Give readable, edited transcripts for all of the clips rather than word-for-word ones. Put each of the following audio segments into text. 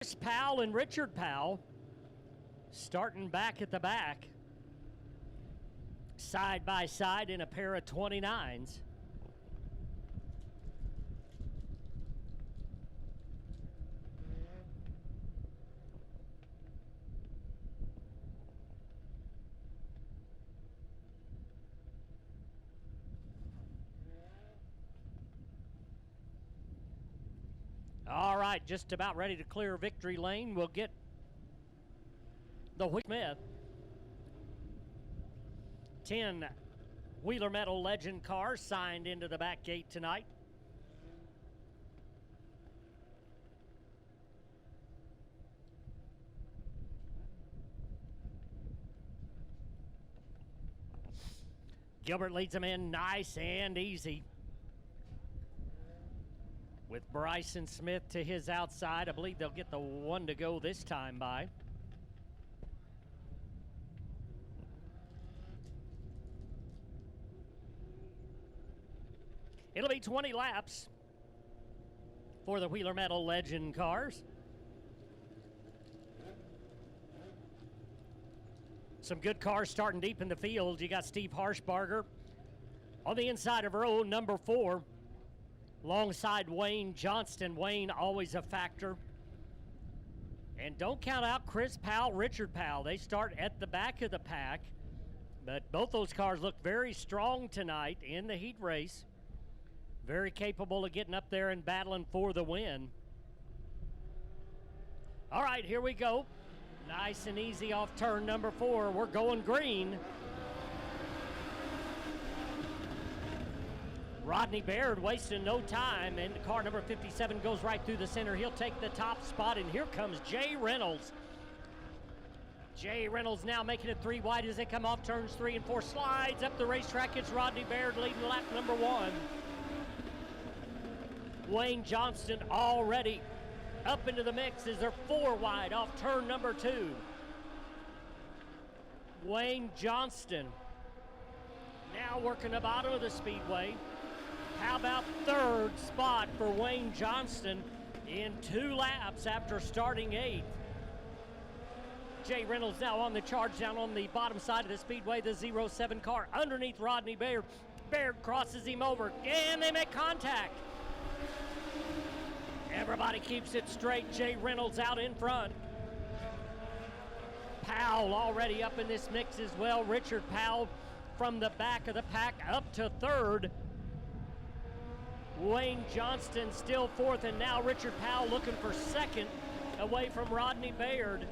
Chris Powell and Richard Powell starting back at the back, side by side in a pair of 29s. All right, just about ready to clear victory lane. We'll get the Smith 10 Wheeler Metal Legend cars signed into the back gate tonight. Gilbert leads them in nice and easy, with Bryson Smith to his outside. I believe they'll get the one to go this time by. It'll be 20 laps for the Wheeler Metal Legend cars. Some good cars starting deep in the field. You got Steve Harshbarger on the inside of row number 4. Alongside Wayne Johnston. Wayne always a factor. And don't count out Chris Powell, Richard Powell. They start at the back of the pack. But both those cars look very strong tonight in the heat race. Very capable of getting up there and battling for the win. All right, here we go. Nice and easy off turn number 4. We're going green. Rodney Baird wasting no time, and car number 57 goes right through the center. He'll take the top spot, and here comes Jay Reynolds. Jay Reynolds now making it 3 wide as they come off turns 3 and 4. Slides up the racetrack. It's Rodney Baird leading lap number 1. Wayne Johnston already up into the mix as they're 4 wide off turn number 2. Wayne Johnston now working the bottom of the speedway. How about 3rd spot for Wayne Johnston in 2 laps after starting 8th? Jay Reynolds now on the charge down on the bottom side of the speedway, the 07 car underneath Rodney Baird. Baird crosses him over, and they make contact. Everybody keeps it straight. Jay Reynolds out in front. Powell already up in this mix as well. Richard Powell from the back of the pack up to 3rd. Wayne Johnston still 4th, and now Richard Powell looking for 2nd away from Rodney Baird.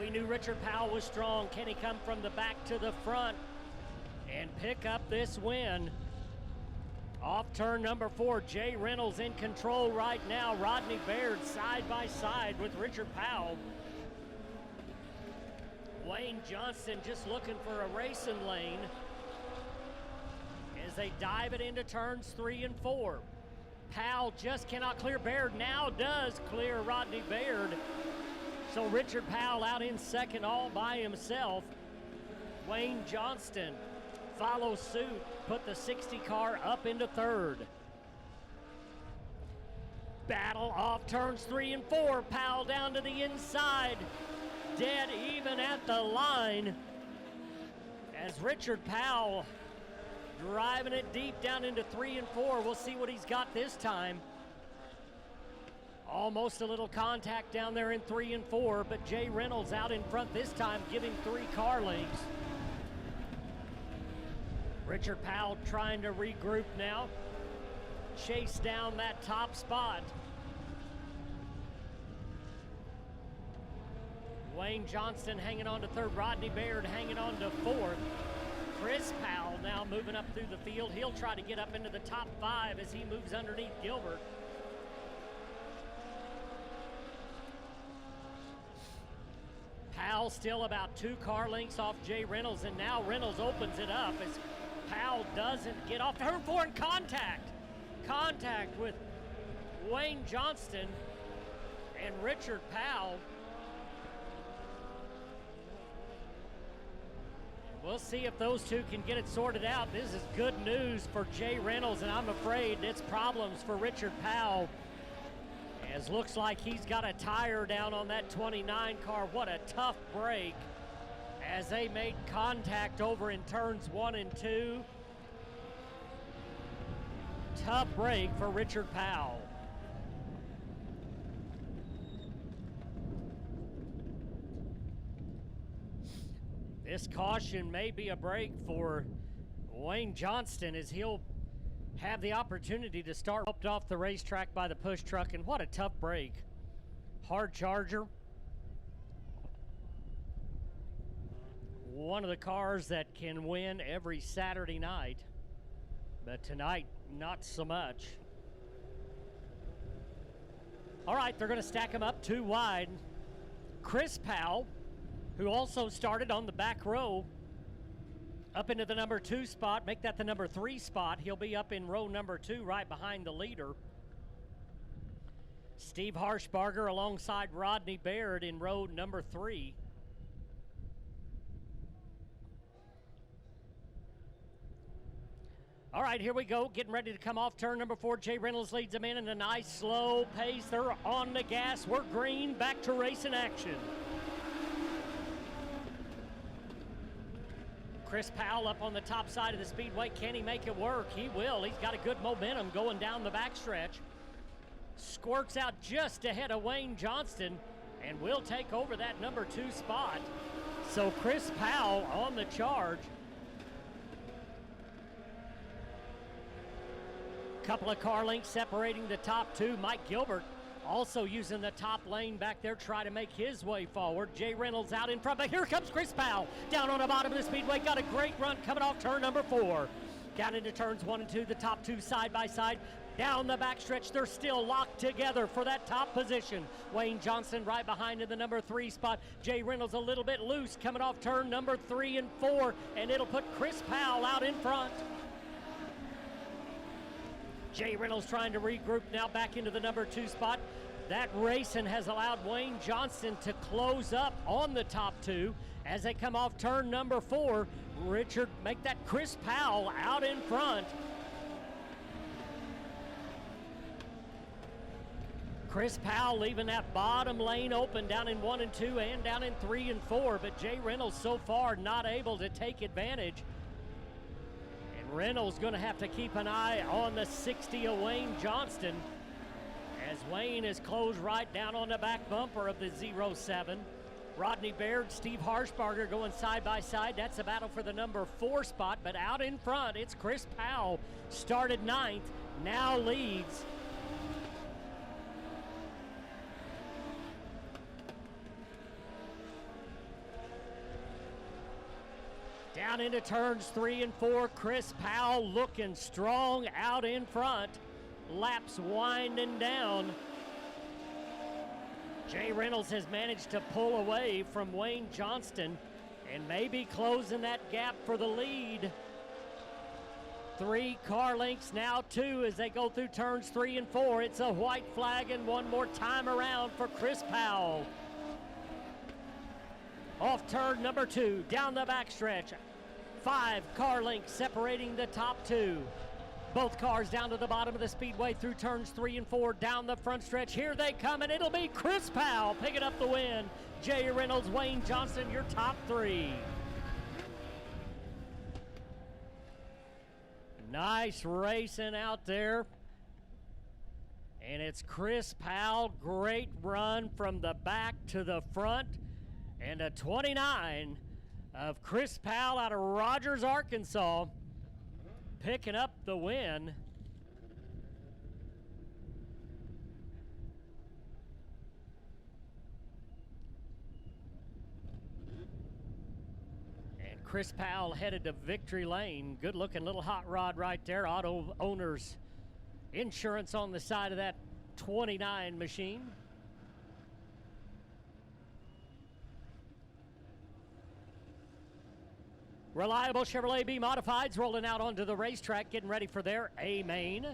We knew Richard Powell was strong. Can he come from the back to the front and pick up this win? Off turn number 4, Jay Reynolds in control right now. Rodney Baird side by side with Richard Powell. Wayne Johnston just looking for a racing lane as they dive it into turns 3 and 4. Powell just cannot clear. Baird now does clear Rodney Baird. So Richard Powell out in 2nd all by himself. Wayne Johnston follows suit, put the 60 car up into 3rd. Battle off turns 3 and 4. Powell down to the inside. Dead even at the line as Richard Powell driving it deep down into 3 and 4. We'll see what he's got this time. Almost a little contact down there in 3 and 4, but Jay Reynolds out in front this time, giving 3 car lengths. Richard Powell trying to regroup now. Chase down that top spot. Wayne Johnston hanging on to 3rd. Rodney Baird hanging on to 4th. Chris Powell now moving up through the field. He'll try to get up into the top 5 as he moves underneath Gilbert. Powell still about 2 car lengths off Jay Reynolds, and now Reynolds opens it up as Powell doesn't get off turn 4 in contact. Contact with Wayne Johnston and Richard Powell. We'll see if those two can get it sorted out. This is good news for Jay Reynolds, and I'm afraid it's problems for Richard Powell. As looks like he's got a tire down on that 29 car. What a tough break as they made contact over in turns 1 and 2. Tough break for Richard Powell. This caution may be a break for Wayne Johnston as he'll have the opportunity to start roped off the racetrack by the push truck, and what a tough break. Hard charger. One of the cars that can win every Saturday night, but tonight, not so much. All right, they're gonna stack them up 2 wide. Chris Powell, who also started on the back row, up into the number 2 spot, make that the number 3 spot. He'll be up in row number 2 right behind the leader. Steve Harshbarger alongside Rodney Baird in row number 3. All right, here we go, getting ready to come off turn number 4. Jay Reynolds leads them in a nice slow pace. They're on the gas. We're green, back to racing action. Chris Powell up on the top side of the speedway. Can he make it work? He will. He's got a good momentum going down the backstretch. Squirts out just ahead of Wayne Johnston and will take over that number 2 spot. So Chris Powell on the charge. Couple of car links separating the top 2. Mike Gilbert also using the top lane back there, try to make his way forward. Jay Reynolds out in front, but here comes Chris Powell down on the bottom of the speedway. Got a great run coming off turn number 4. Down into turns 1 and 2, the top 2 side by side. Down the backstretch, they're still locked together for that top position. Wayne Johnston right behind in the number 3 spot. Jay Reynolds a little bit loose coming off turn number 3 and 4, and it'll put Chris Powell out in front. Jay Reynolds trying to regroup now back into the number 2 spot. That racing has allowed Wayne Johnston to close up on the top 2 as they come off turn number 4. Richard make that Chris Powell out in front. Chris Powell leaving that bottom lane open down in 1 and 2 and down in 3 and 4, but Jay Reynolds so far not able to take advantage. Reynolds going to have to keep an eye on the 60 of Wayne Johnston as Wayne is closed right down on the back bumper of the 07. Rodney Baird, Steve Harshbarger going side by side. That's a battle for the number 4 spot, but out in front, it's Chris Powell. Started 9th, now leads. Down into turns 3 and 4, Chris Powell looking strong out in front. Laps winding down. Jay Reynolds has managed to pull away from Wayne Johnston and maybe closing that gap for the lead. 3 car lengths, now 2 as they go through turns 3 and 4. It's a white flag and one more time around for Chris Powell. Off turn number 2, down the backstretch. 5 car lengths separating the top 2. Both cars down to the bottom of the speedway through turns 3 and 4, down the front stretch. Here they come, and it'll be Chris Powell picking up the win. Jay Reynolds, Wayne Johnston, your top 3. Nice racing out there. And it's Chris Powell, great run from the back to the front. And a 29 of Chris Powell out of Rogers, Arkansas, picking up the win. And Chris Powell headed to victory lane. Good looking little hot rod right there. Auto owners insurance on the side of that 29 machine. Reliable Chevrolet B Modifieds rolling out onto the racetrack, getting ready for their A main.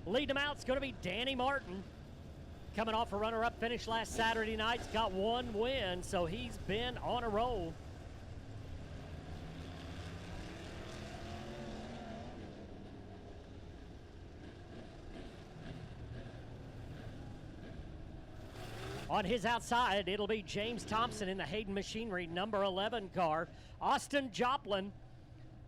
Leading them out is going to be Danny Martin. Coming off a runner-up finish last Saturday night. He's got 1 win, so he's been on a roll. On his outside, it'll be James Thompson in the Hayden Machinery number 11 car. Austin Joplin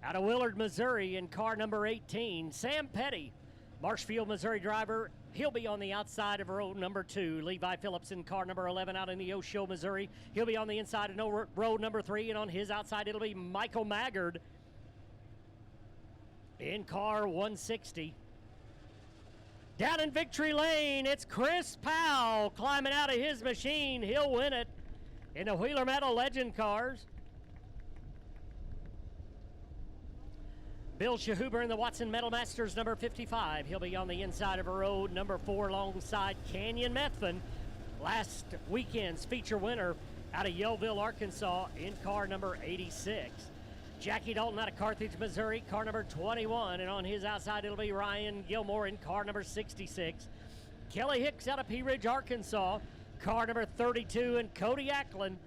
out of Willard, Missouri in car number 18. Sam Petty, Marshfield, Missouri driver. He'll be on the outside of row number 2. Levi Phillips in car number 11 out in the Osho, Missouri. He'll be on the inside of row number 3, and on his outside it'll be Michael Maggard in car 160. Down in victory lane, it's Chris Powell climbing out of his machine. He'll win it in the Wheeler Metal Legend cars. Bill Shahuber in the Watson Metal Masters number 55. He'll be on the inside of row number 4 alongside Canyon Methvin, last weekend's feature winner out of Yellville, Arkansas in car number 86. Jackie Dalton out of Carthage, Missouri, car number 21, and on his outside it'll be Ryan Gilmore in car number 66. Kelly Hicks out of Pea Ridge, Arkansas, car number 32, and Cody Ackland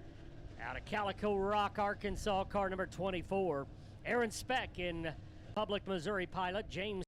out of Calico Rock, Arkansas, car number 24. Aaron Speck in Public Missouri pilot, James